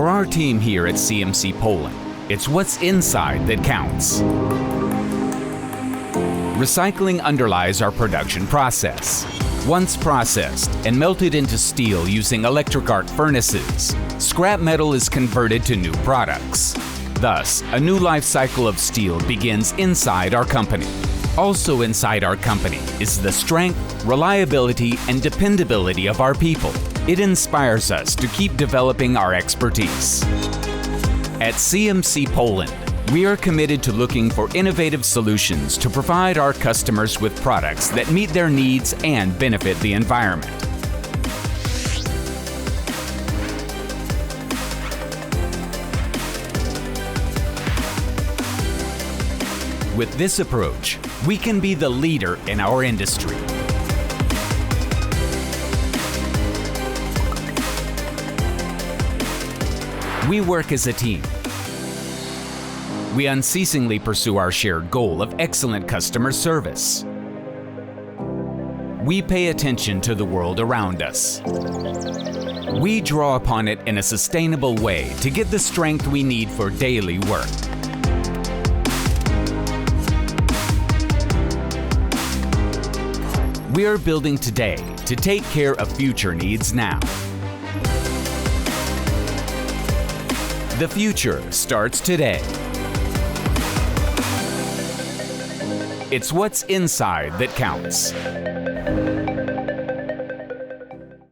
For our team here at CMC Poland, it's what's inside that counts. Recycling underlies our production process. Once processed and melted into steel using electric arc furnaces, scrap metal is converted to new products. Thus, a new life cycle of steel begins inside our company. Also inside our company is the strength, reliability, and dependability of our people. It inspires us to keep developing our expertise. At CMC Poland, we are committed to looking for innovative solutions to provide our customers with products that meet their needs and benefit the environment. With this approach, we can be the leader in our industry. We work as a team. We unceasingly pursue our shared goal of excellent customer service. We pay attention to the world around us. We draw upon it in a sustainable way to get the strength we need for daily work. We are building today to take care of future needs now. The future starts today. It's what's inside that counts.